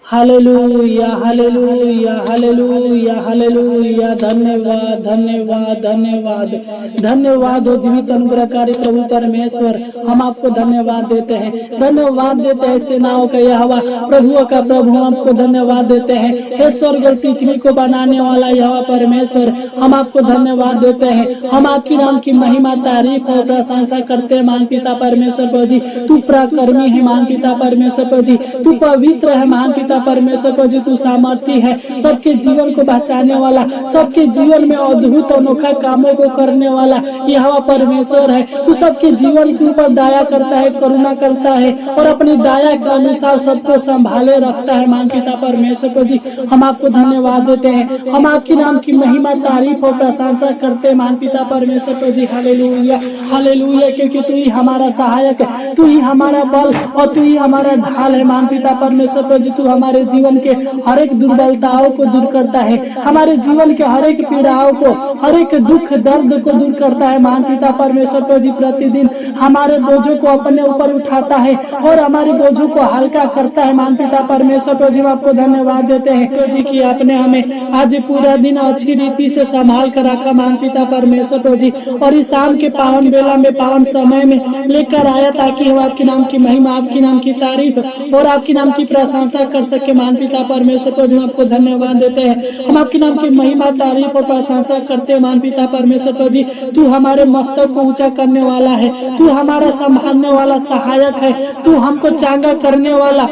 Hallelujah hallelujah hallelujah hallelujah. धन्यवाद धन्यवाद धन्यवाद धन्यवाद हो जीवित अनुग्रहकारी प्रभु परमेश्वर, हम आपको धन्यवाद देते हैं, धन्यवाद देते हैं सेनाओं का यहोवा, प्रभुओं का प्रभु, हम आपको धन्यवाद देते हैं। हे स्वर्ग और पृथ्वी को बनाने वाला यहोवा परमेश्वर, हम आपको धन्यवाद देते हैं। हम आपकी नाम की महिमा तारीफ और प्रशंसा करते हैं महान पिता परमेश्वर प्रभु जी। तू पराक्रमी है महान पिता परमेश्वर प्रभु जी, तू पवित्र है महान पिता परमेश्वर प्रभु जी, तू सामर्थी है, सबके जीवन को बचाने वाला, सबके जीवन में अद्भुत अनोखा कामों को करने वाला यहोवा परमेश्वर है। तू सबके जीवन के ऊपर दया करता है, करुणा करता है और अपनी दया के अनुसार सबको संभाले रखता है महान पिता परमेश्वर प्रभु जी। हम आपको धन्यवाद देते हैं, हम आपके नाम की महिमा तारीफ और प्रशंसा करते हैं महान पिता परमेश्वर प्रभु जी। हालेलुया हालेलुया, क्योंकि तू ही हमारा सहायक है, तू ही हमारा बल और तू ही हमारा ढाल है महान पिता परमेश्वर प्रभु जी। तू हमारे जीवन के हर एक दुर्बलताओं को दूर करता है, हमारे जीवन के हर एक पीड़ाओं को, हर एक दुख दर्द को दूर करता है महान पिता परमेश्वर प्रभु जी। प्रतिदिन हमारे बोझों को अपने ऊपर उठाता है और हमारे बोझों को हल्का करता है महान पिता परमेश्वर प्रभु जी। आपको धन्यवाद देते हैं प्रभु जी कि आपने हमें आज पूरा दिन अच्छी रीति से संभाल कर रखा महान पिता परमेश्वर प्रभु जी, और इस शाम के पावन बेला में, पावन समय में लेकर आया ताकि हम आपके नाम की महिमा, आपके नाम की तारीफ और आपके नाम की प्रशंसा कर सके महान पिता परमेश्वर प्रभु जी। हम आपको धन्यवाद देते हैं, हम आपके नाम की महिमा तारीफ और प्रशंसा करते हैं महान पिता परमेश्वर प्रभु जी। तू हमारे मस्तक को ऊंचा करने वाला है, तू हमारा संभालने वाला सहायक है, तू हमको चांगा करने वाला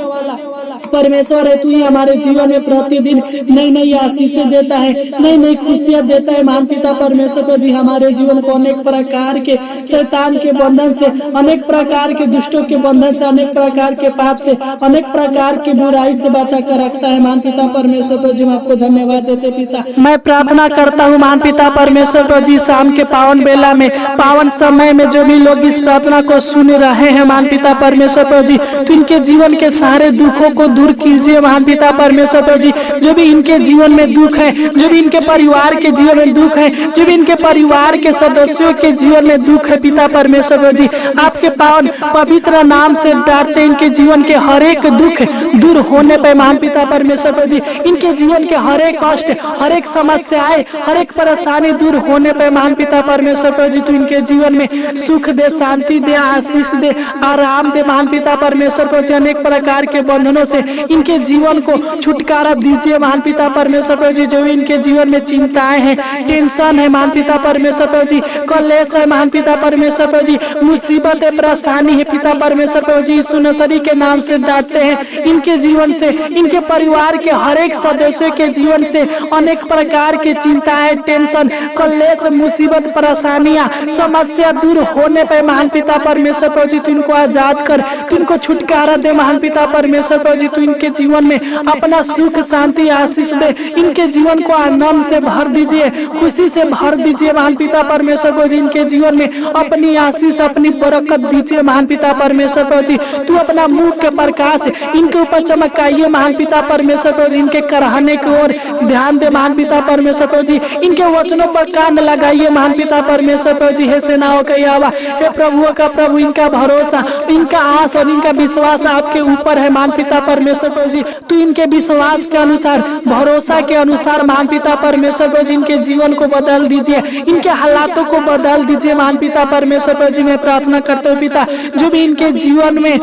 परमेश्वर है। तू ही हमारे जीवन में प्रतिदिन नई नई आशीषें देता है, नई नई खुशियां देता है महान पिता परमेश्वर प्रभु जी। हमारे जीवन को अनेक प्रकार के शैतान के बंधन से, अनेक प्रकार के दुष्टों के बंधन से, अनेक प्रकार के पाप से, अनेक प्रकार की बुराई से बचा कर रखता है महान पिता परमेश्वर प्रभु जी। हम आपको धन्यवाद देते पिता। मैं प्रार्थना करता हूँ महान पिता परमेश्वर प्रभु जी, शाम के पावन बेला में, पावन समय में जो भी लोग इस प्रार्थना को सुन रहे हैं महान पिता परमेश्वर प्रभु जी, तो इनके जीवन के सारे दुखों को दूर कीजिए महान पिता परमेश्वर प्रभु जी। जो भी इनके जीवन में दुख है, जो भी इनके परिवार के जीवन में दुख है, जो भी इनके परिवार के सदस्यों के जीवन में दुख है पिता परमेश्वर प्रभु जी, आपके पावन पवित्र नाम से डांटते इनके जीवन के हर एक दुख दूर होने पे महान पिता परमेश्वर प्रभु जी। इनके जीवन के हर एक कष्ट, हर एक समस्याएं, हर एक परेशानी दूर होने पे महान पिता परमेश्वर प्रभु जी, तू इनके जीवन में सुख दे, शांति दे, आशीष दे, आराम दे महान पिता परमेश्वर प्रभु जी। अनेक प्रकार के बंधनों से इनके जीवन को छुटकारा दीजिए महान पिता परमेश्वर प्रभु जी। जो भी इनके जीवन में चिंताएं हैं, टेंशन है महान पिता परमेश्वर प्रभु जी, कलेश है महान पिता परमेश्वर प्रभु जी, मुसीबत है, परेशानी है पिता परमेश्वर प्रभु जी, यीशु नसरी के नाम से डांटते हैं इनके जीवन से, इनके परिवार के हर एक सदस्यों के जीवन से अनेक प्रकार की चिंताएं, टेंशन, कलेश, मुसीबत, परेशानियां, समस्या दूर होने पे महान पिता परमेश्वर प्रभु जी, तू इनको आजाद कर, तू इनको छुटकारा दे महान पिता परमेश्वर प्रभु जी। तू इनके जीवन में अपना सुख, शांति, आशीष दे, इनके जीवन को आनंद से भर दीजिए, खुशी से भर दीजिए महान पिता परमेश्वर प्रभु जी। इनके जीवन में अपनी आशीष, अपनी बरकत दीजिए महान पिता परमेश्वर प्रभु जी। तू अपना मुंह के प्रकाश इनके ऊपर चमकाइए महान पिता परमेश्वर प्रभु जी। इनके कराहने की ओर ध्यान दे महान पिता परमेश्वर प्रभु जी। इनके वचनों पर कान लगाइए महान पिता परमेश्वर प्रभु जी। हे सेनाओं का यहोवा, हे प्रभुओं का प्रभु, इनका भरोसा, इनका आस और इनका विश्वास आपके ऊपर है महान पिता परमेश्वर प्रभु जी। तू इनके विश्वास के अनुसार, भरोसा के अनुसार महान पिता परमेश्वर प्रभु जी, इनके जीवन को बदल दीजिए, इनके हालातों को बदल दीजिए महान पिता परमेश्वर प्रभु जी। मैं प्रार्थना करता हूँ पिता, जो भी इनके जीवन में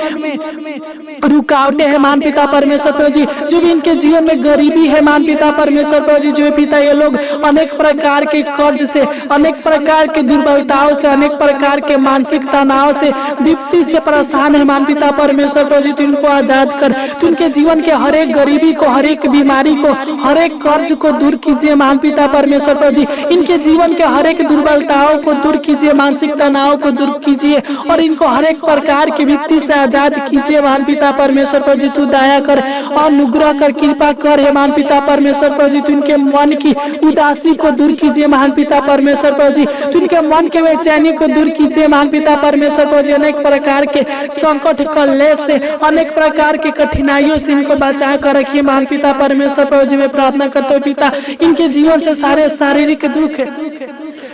रुकावटें है महान पिता परमेश्वर प्रभु जी, जो भी इनके जीवन में गरीबी है महान पिता परमेश्वर प्रभु जी, जो पिता ये लोग अनेक प्रकार के कर्ज से, अनेक प्रकार के दुर्बलताओं से, अनेक प्रकार के मानसिक तनाव से, विपत्ति से परेशान है महान पिता परमेश्वर प्रभु जी, तू इनको आजाद कर, तू इनके जीवन के हर एक गरीबी को, हर एक बीमारी को, हर एक कर्ज को दूर कीजिए महान पिता परमेश्वर प्रभु जी। इनके जीवन के हर एक दुर्बलताओं को दूर कीजिए, मानसिक तनाव को दूर कीजिए और इनको हर एक प्रकार की विपत्ति से आजाद कीजिए महान पिता परमेश्वर प्रभु जी। तू दया कर, अनुग्रह कर, कृपा कर हे महान पिता परमेश्वर प्रभु जी। तू इनके मन की उदासी को दूर कीजिए महान पिता परमेश्वर प्रभु जी। तू इनके मन के बेचैनी को दूर कीजिए महान पिता परमेश्वर प्रभु जी। अनेक प्रकार के संकट, कलेश से, अनेक प्रकार के कठिनाइयों से इनको बचा कर रखिए महान पिता परमेश्वर प्रभु जी। मैं प्रार्थना करता हूँ पिता, इनके जीवन से सारे शारीरिक दुख,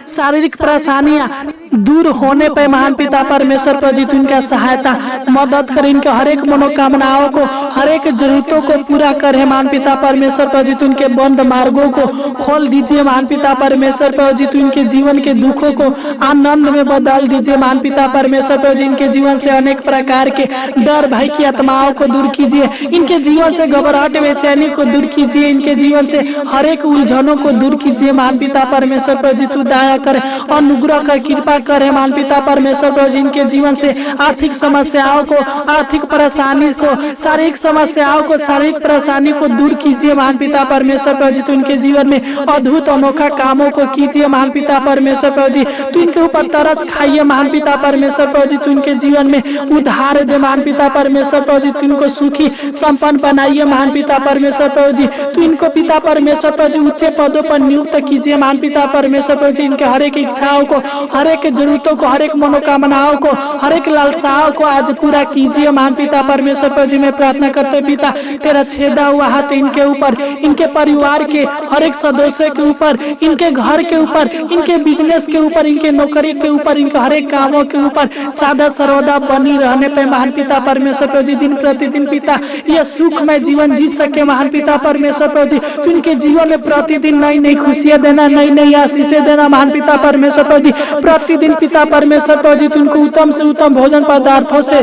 शारीरिक परेशानियां दूर होने पे महान पिता परमेश्वर प्रभु जी तू इनका सहायता मदद कर, इनके हर एक मनोकामनाओं को, हर एक जरूरतों को पूरा करे महान पिता परमेश्वर प्रभु जी तू इनके बंद मार्गों को खोल दीजिए महान पिता परमेश्वर प्रभु जी तू इनके जीवन के दुखों को आनंद में बदल दीजिए महान पिता परमेश्वर प्रभु जी इनके जीवन से अनेक प्रकार के डर भय की आत्माओं को दूर कीजिए, इनके जीवन से घबराहट बेचैनी को दूर कीजिए, इनके जीवन से हर एक उलझनों को दूर कीजिए महान पिता परमेश्वर प्रभु जी तू दया करे, अनुग्रह कर, कृपा करे महान पिता परमेश्वर प्रभु जी इनके जीवन से आर्थिक समस्याओं को, आर्थिक परेशानी को, शारीरिक समस्याओं को, शारीरिक परेशानी को दूर कीजिए महान पिता परमेश्वर प्रभु जी तू इनके जीवन में अद्भुत अनोखा कामों को कीजिए महान पिता परमेश्वर प्रभु जी तू इनके ऊपर तरस खाइए महान पिता परमेश्वर प्रभु जी तू इनके जीवन में उद्धार दे महान पिता परमेश्वर प्रभु जी तू इनको सुखी संपन्न बनाइए महान पिता परमेश्वर प्रभु जी तू इनको पिता परमेश्वर प्रभु जी ऊंचे पदों पर नियुक्त कीजिए महान पिता परमेश्वर प्रभु जी इनके हर एक इच्छाओं को, हर एक जरूरतों को, हर एक मनोकामनाओं को, हर एक लालसाओं को आज पूरा कीजिए महान पिता परमेश्वर प्रभु जी मैं प्रार्थना करते पिता तेरा छेदा हुआ हाथ इनके ऊपर, इनके परिवार के हर एक सदस्य के ऊपर, इनके घर के ऊपर, इनके बिजनेस के ऊपर, इनके नौकरी के ऊपर, इनके हर एक कामों के ऊपर सदा सर्वदा बनी रहने पे महान पिता परमेश्वर प्रभु जी दिन प्रतिदिन पिता यह सुखमय जीवन जी सके महान पिता परमेश्वर प्रभु जी तू इनके जीवन में प्रतिदिन नई नई खुशियां देना, नई नई आशीषें देना महान पिता परमेश्वर प्रभु जी प्रतिदिन पिता परमेश्वर प्रभु जी तू इनको उत्तम से उत्तम भोजन पदार्थों से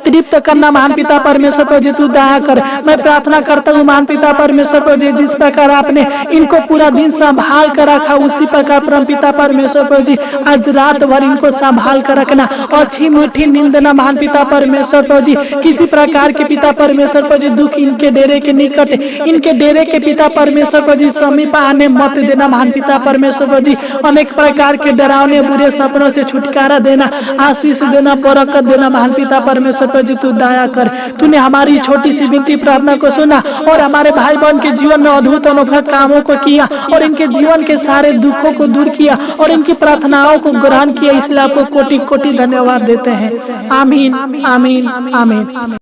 तृप्त करना महान पिता परमेश्वर प्रभु जी तू दया कर। मैं प्रार्थना करता हूँ महान पिता परमेश्वर प्रभु जी जिस प्रकार आपने इनको पूरा दिन संभाल कर रखा उसी प्रकार परम पिता परमेश्वर प्रभु जी आज रात भर इनको संभाल कर रखना, अच्छी मीठी नींद देना महान पिता परमेश्वर प्रभु जी किसी प्रकार के पिता परमेश्वर प्रभु जी दुख इनके डेरे के निकट, इनके डेरे के पिता परमेश्वर प्रभु जी समीप आने मत देना महान पिता परमेश्वर प्रभु जी अनेक प्रकार के डरावने बुरे सपनों से छुटकारा देना, आशीष देना, बरकत देना महान पिता परमेश्वर प्रभु जी तू दया कर। तूने हमारी छोटी सी विनती प्रार्थना को सुना और हमारे भाई बहन के जीवन में अद्भुत अनोखा कामों को किया और इनके जीवन के सारे दुखों को दूर किया और इनकी प्रार्थनाओं को ग्रहण किया, इसलिए आपको कोटि कोटि धन्यवाद देते हैं। आमीन आमीन आमीन।